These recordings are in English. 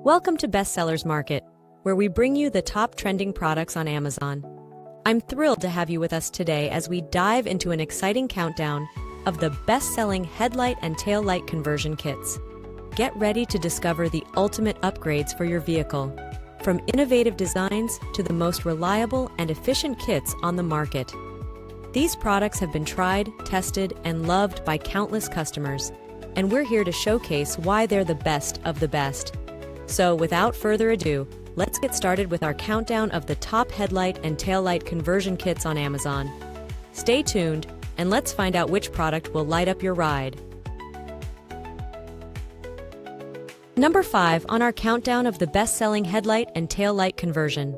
Welcome to Bestsellers Market, where we bring you the top trending products on Amazon. I'm thrilled to have you with us today as we dive into an exciting countdown of the best-selling headlight and tail light conversion kits. Get ready to discover the ultimate upgrades for your vehicle, from innovative designs to the most reliable and efficient kits on the market. These products have been tried, tested, and loved by countless customers, and we're here to showcase why they're the best of the best. So without further ado, let's get started with our countdown of the top headlight and taillight conversion kits on Amazon. Stay tuned, and let's find out which product will light up your ride. Number 5 on our countdown of the best-selling headlight and taillight conversion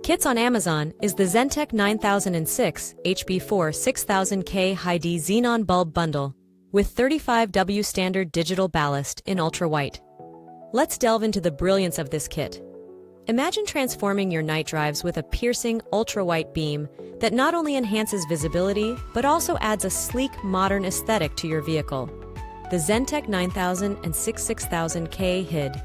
kits on Amazon is the Zentek 9006 HB4 6000K HID Xenon bulb bundle with 35W standard digital ballast in ultra white. Let's delve into the brilliance of this kit. Imagine transforming your night drives with a piercing ultra-white beam that not only enhances visibility but also adds a sleek, modern aesthetic to your vehicle. The Zentek 9000 and 6000K HID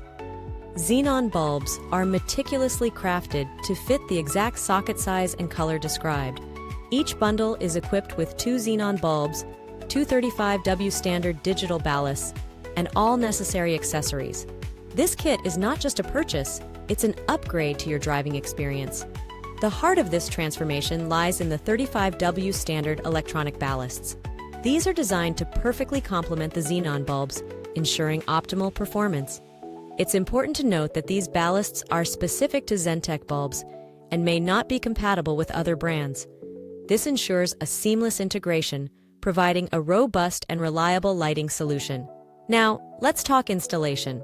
Xenon bulbs are meticulously crafted to fit the exact socket size and color described. Each bundle is equipped with 2 Xenon bulbs, 235W standard digital ballasts, and all necessary accessories. This kit is not just a purchase, it's an upgrade to your driving experience. The heart of this transformation lies in the 35W standard electronic ballasts. These are designed to perfectly complement the Xenon bulbs, ensuring optimal performance. It's important to note that these ballasts are specific to Zentek bulbs and may not be compatible with other brands. This ensures a seamless integration, providing a robust and reliable lighting solution. Now, let's talk installation.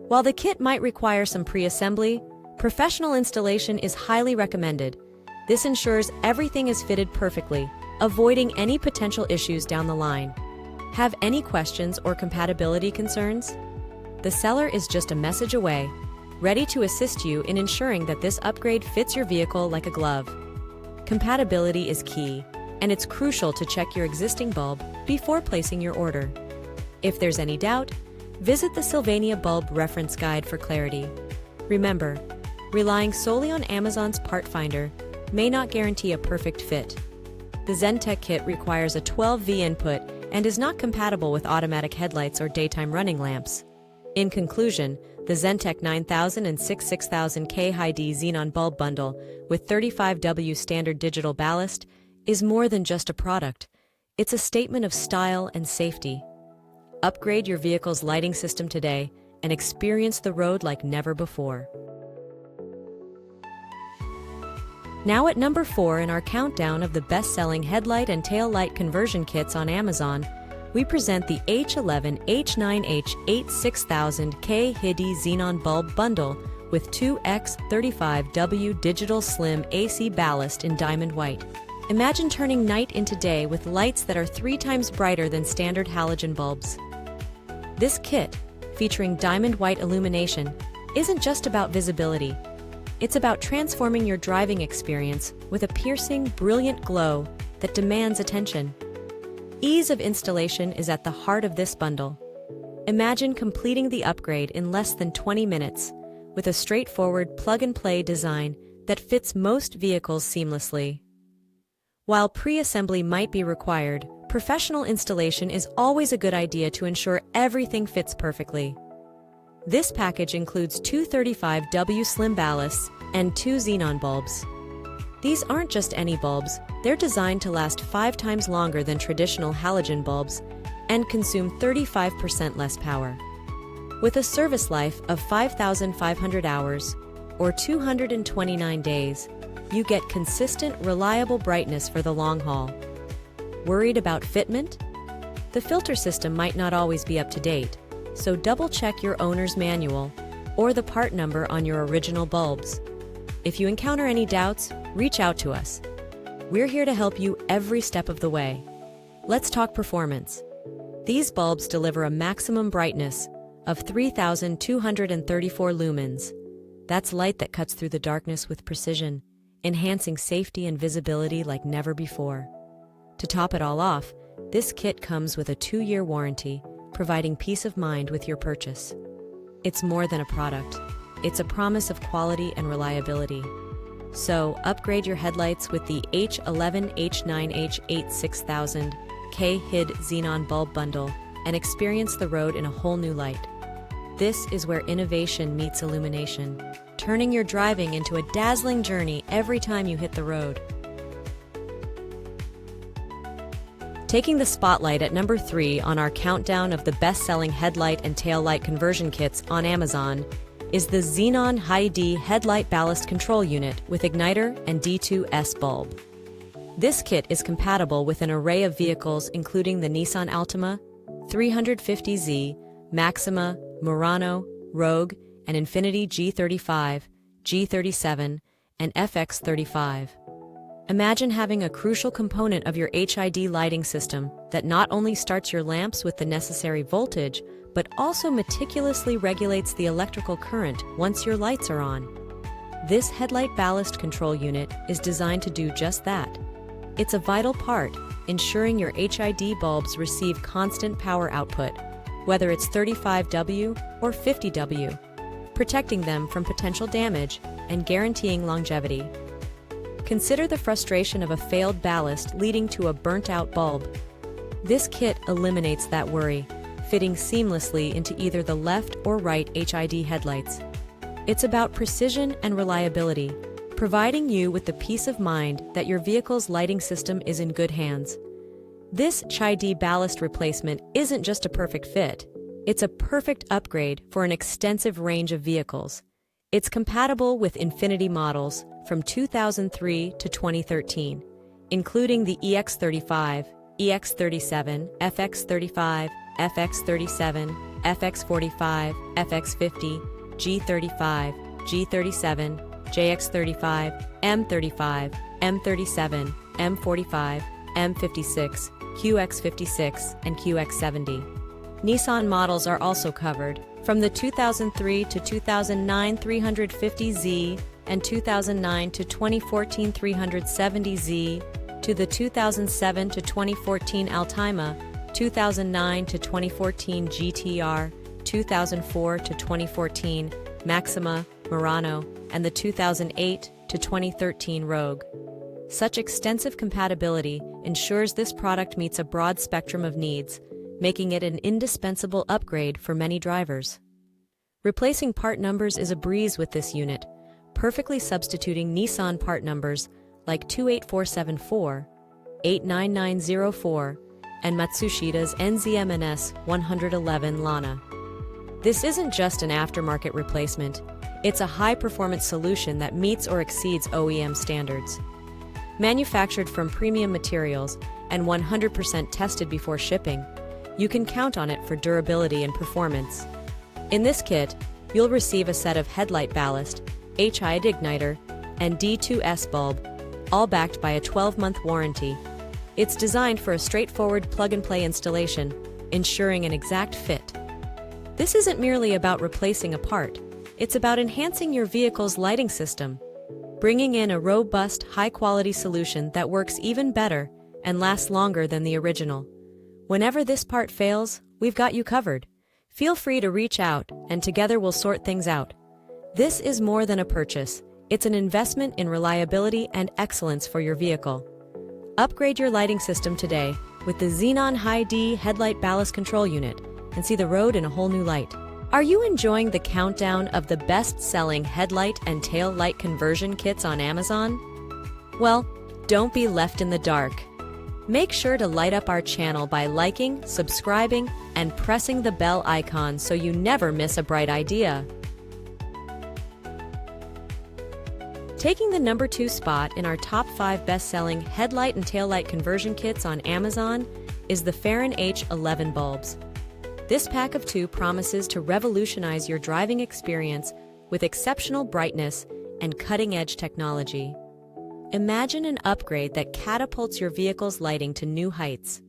While the kit might require some pre-assembly, professional installation is highly recommended. This ensures everything is fitted perfectly, avoiding any potential issues down the line. Have any questions or compatibility concerns? The seller is just a message away, ready to assist you in ensuring that this upgrade fits your vehicle like a glove. Compatibility is key, and it's crucial to check your existing bulb before placing your order. If there's any doubt, visit the Sylvania Bulb Reference Guide for clarity. Remember, relying solely on Amazon's part finder may not guarantee a perfect fit. The Zentek kit requires a 12V input and is not compatible with automatic headlights or daytime running lamps. In conclusion, the Zentek 9000 and 6000K HID Xenon bulb bundle with 35W standard digital ballast is more than just a product. It's a statement of style and safety. Upgrade your vehicle's lighting system today and experience the road like never before. Now at number 4 in our countdown of the best-selling headlight and tail light conversion kits on Amazon, we present the H11 H9 H8 6000K HID Xenon bulb bundle with 2x35W digital slim AC ballast in diamond white. Imagine turning night into day with lights that are 3 times brighter than standard halogen bulbs. This kit, featuring diamond white illumination, isn't just about visibility. It's about transforming your driving experience with a piercing, brilliant glow that demands attention. Ease of installation is at the heart of this bundle. Imagine completing the upgrade in less than 20 minutes with a straightforward plug-and-play design that fits most vehicles seamlessly. While pre-assembly might be required, professional installation is always a good idea to ensure everything fits perfectly. This package includes 2 35W slim ballasts and 2 Xenon bulbs. These aren't just any bulbs, they're designed to last 5 times longer than traditional halogen bulbs and consume 35% less power. With a service life of 5,500 hours, or 229 days, you get consistent, reliable brightness for the long haul. Worried about fitment? The filter system might not always be up to date, so double-check your owner's manual or the part number on your original bulbs. If you encounter any doubts, reach out to us. We're here to help you every step of the way. Let's talk performance. These bulbs deliver a maximum brightness of 3,234 lumens. That's light that cuts through the darkness with precision, enhancing safety and visibility like never before. To top it all off, this kit comes with a 2-year warranty, providing peace of mind with your purchase. it's more than a product. It's a promise of quality and reliability. So, upgrade your headlights with the H11 H9 H8 6000 K HID Xenon bulb bundle and experience the road in a whole new light. This is where innovation meets illumination, turning your driving into a dazzling journey every time you hit the road. Taking the spotlight at number 3 on our countdown of the best-selling headlight and tail light conversion kits on Amazon is the Xenon HID Headlight Ballast Control Unit with igniter and D2S bulb. This kit is compatible with an array of vehicles including the Nissan Altima, 350Z, Maxima, Murano, Rogue, and Infiniti G35, G37, and FX35. Imagine having a crucial component of your HID lighting system that not only starts your lamps with the necessary voltage, but also meticulously regulates the electrical current once your lights are on. This headlight ballast control unit is designed to do just that. It's a vital part, ensuring your HID bulbs receive constant power output, whether it's 35W or 50W, protecting them from potential damage and guaranteeing longevity. Consider the frustration of a failed ballast leading to a burnt-out bulb. This kit eliminates that worry, fitting seamlessly into either the left or right HID headlights. It's about precision and reliability, providing you with the peace of mind that your vehicle's lighting system is in good hands. This HID ballast replacement isn't just a perfect fit, it's a perfect upgrade for an extensive range of vehicles. It's compatible with Infiniti models from 2003 to 2013, including the EX35, EX37, FX35, FX37, FX45, FX50, G35, G37, JX35, M35, M37, M45, M56, QX56, and QX70. Nissan models are also covered, from the 2003 to 2009 350Z and 2009 to 2014 370Z, to the 2007 to 2014 Altima, 2009 to 2014 GTR, 2004 to 2014 Maxima, Murano, and the 2008 to 2013 Rogue. Such extensive compatibility ensures this product meets a broad spectrum of needs, making it an indispensable upgrade for many drivers. Replacing part numbers is a breeze with this unit, perfectly substituting Nissan part numbers like 28474, 89904, and Matsushida's NZMNS 111 Lana. This isn't just an aftermarket replacement, it's a high-performance solution that meets or exceeds OEM standards. Manufactured from premium materials and 100% tested before shipping, you can count on it for durability and performance. In this kit, you'll receive a set of headlight ballast, HID igniter, and D2S bulb, all backed by a 12-month warranty. It's designed for a straightforward plug-and-play installation, ensuring an exact fit. This isn't merely about replacing a part, it's about enhancing your vehicle's lighting system, bringing in a robust, high-quality solution that works even better and lasts longer than the original. Whenever this part fails, we've got you covered. Feel free to reach out, and together we'll sort things out. This is more than a purchase. It's an investment in reliability and excellence for your vehicle. Upgrade your lighting system today with the Xenon HID Headlight Ballast Control Unit and see the road in a whole new light. Are you enjoying the countdown of the best-selling headlight and tail light conversion kits on Amazon? Well, don't be left in the dark. Make sure to light up our channel by liking, subscribing, and pressing the bell icon so you never miss a bright idea. Taking the number 2 spot in our top 5 best-selling headlight and taillight conversion kits on Amazon is the Fahren H11 bulbs. This pack of 2 promises to revolutionize your driving experience with exceptional brightness and cutting-edge technology. Imagine an upgrade that catapults your vehicle's lighting to new heights.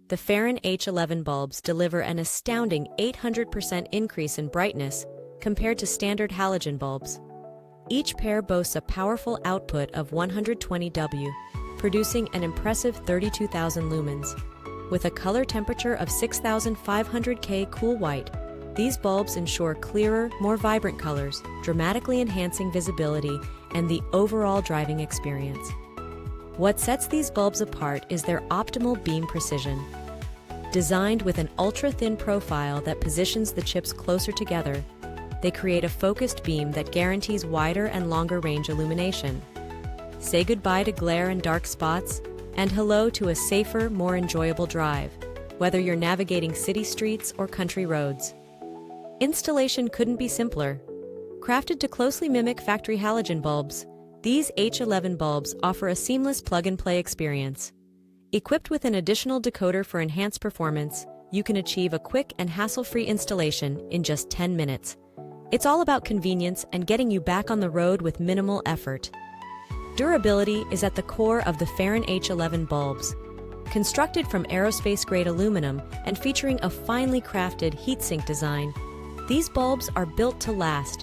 The Fahren H11 bulbs deliver an astounding 800% increase in brightness compared to standard halogen bulbs. Each pair boasts a powerful output of 120 W, producing an impressive 32,000 lumens. With a color temperature of 6,500 K cool white, These bulbs ensure clearer, more vibrant colors, dramatically enhancing visibility and the overall driving experience. What sets these bulbs apart is their optimal beam precision. Designed with an ultra-thin profile that positions the chips closer together, they create a focused beam that guarantees wider and longer range illumination. Say goodbye to glare and dark spots, and hello to a safer, more enjoyable drive, whether you're navigating city streets or country roads. Installation couldn't be simpler. Crafted to closely mimic factory halogen bulbs, these H11 bulbs offer a seamless plug-and-play experience. Equipped with an additional decoder for enhanced performance, you can achieve a quick and hassle-free installation in just 10 minutes. It's all about convenience and getting you back on the road with minimal effort. Durability is at the core of the Fahren H11 bulbs. Constructed from aerospace-grade aluminum and featuring a finely crafted heat-sink design, these bulbs are built to last.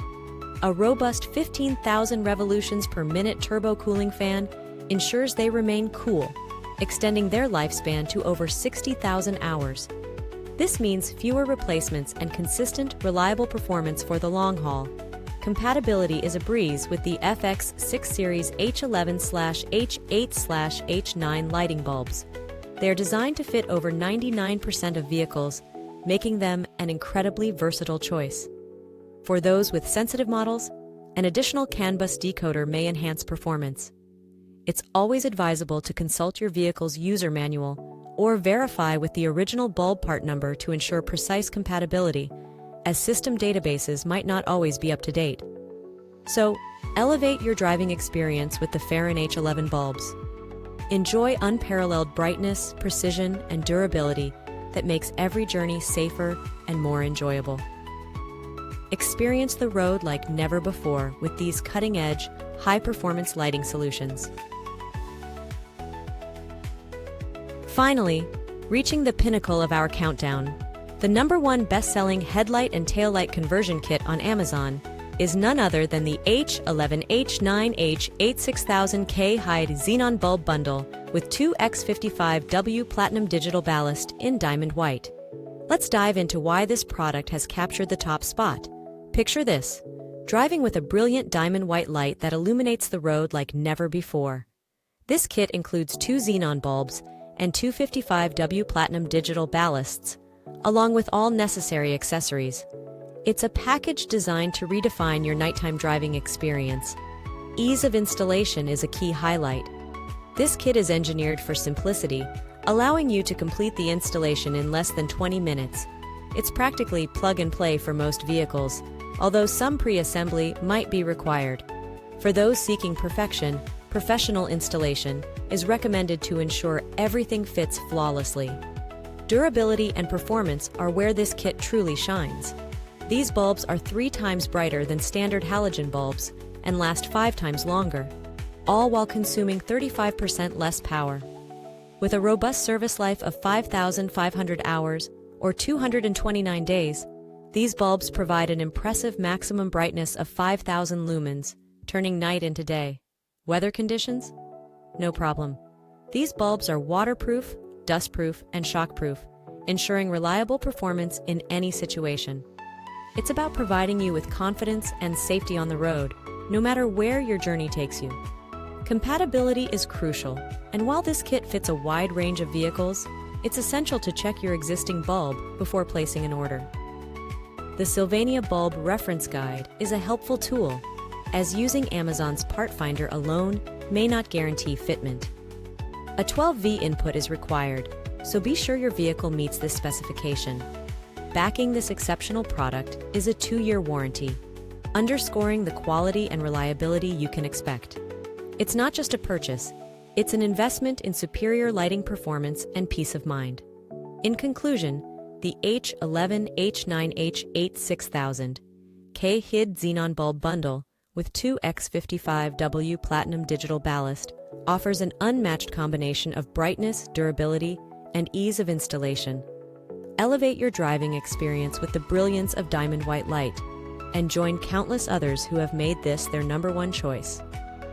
A robust 15,000 revolutions per minute turbo cooling fan ensures they remain cool, extending their lifespan to over 60,000 hours. This means fewer replacements and consistent, reliable performance for the long haul. Compatibility is a breeze with the FX6 Series H11/H8/H9 lighting bulbs. They are designed to fit over 99% of vehicles, making them an incredibly versatile choice. For those with sensitive models, an additional CAN bus decoder may enhance performance. It's always advisable to consult your vehicle's user manual or verify with the original bulb part number to ensure precise compatibility, as system databases might not always be up to date. So, elevate your driving experience with the Fahren H11 bulbs. Enjoy unparalleled brightness, precision, and durability that makes every journey safer and more enjoyable. Experience the road like never before with these cutting-edge, high-performance lighting solutions. Finally, reaching the pinnacle of our countdown, the #1 best-selling headlight and taillight conversion kit on Amazon is none other than the H11 H9 H8 6000K HID Xenon bulb bundle with 2x55W platinum digital ballast in diamond white. Let's dive into why this product has captured the top spot. Picture this: driving with a brilliant diamond white light that illuminates the road like never before. This kit includes 2 xenon bulbs and 255W platinum digital ballasts, along with all necessary accessories. It's a package designed to redefine your nighttime driving experience. Ease of installation is a key highlight. This kit is engineered for simplicity, allowing you to complete the installation in less than 20 minutes. It's practically plug-and-play for most vehicles, although some pre-assembly might be required. For those seeking perfection, professional installation is recommended to ensure everything fits flawlessly. Durability and performance are where this kit truly shines. These bulbs are 3 times brighter than standard halogen bulbs and last 5 times longer, all while consuming 35% less power. With a robust service life of 5,500 hours or 229 days, these bulbs provide an impressive maximum brightness of 5,000 lumens, turning night into day. Weather conditions? No problem. These bulbs are waterproof, dustproof, and shockproof, ensuring reliable performance in any situation. It's about providing you with confidence and safety on the road, no matter where your journey takes you. Compatibility is crucial, and while this kit fits a wide range of vehicles, it's essential to check your existing bulb before placing an order. The Sylvania Bulb Reference Guide is a helpful tool, as using Amazon's Part Finder alone may not guarantee fitment. A 12V input is required, so be sure your vehicle meets this specification. Backing this exceptional product is a 2-year warranty, underscoring the quality and reliability you can expect. It's not just a purchase, it's an investment in superior lighting performance and peace of mind. In conclusion, the H11 H9 H8 6000K HID Xenon bulb bundle with 2x55W platinum digital ballast offers an unmatched combination of brightness, durability, and ease of installation. Elevate your driving experience with the brilliance of diamond white light, and join countless others who have made this their #1 choice.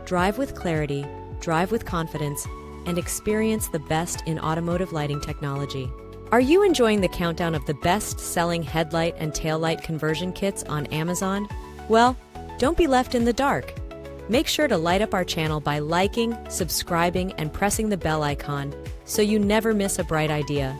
Drive with clarity, drive with confidence, and experience the best in automotive lighting technology. Are you enjoying the countdown of the best-selling headlight and taillight conversion kits on Amazon? Well, don't be left in the dark. Make sure to light up our channel by liking, subscribing, and pressing the bell icon so you never miss a bright idea.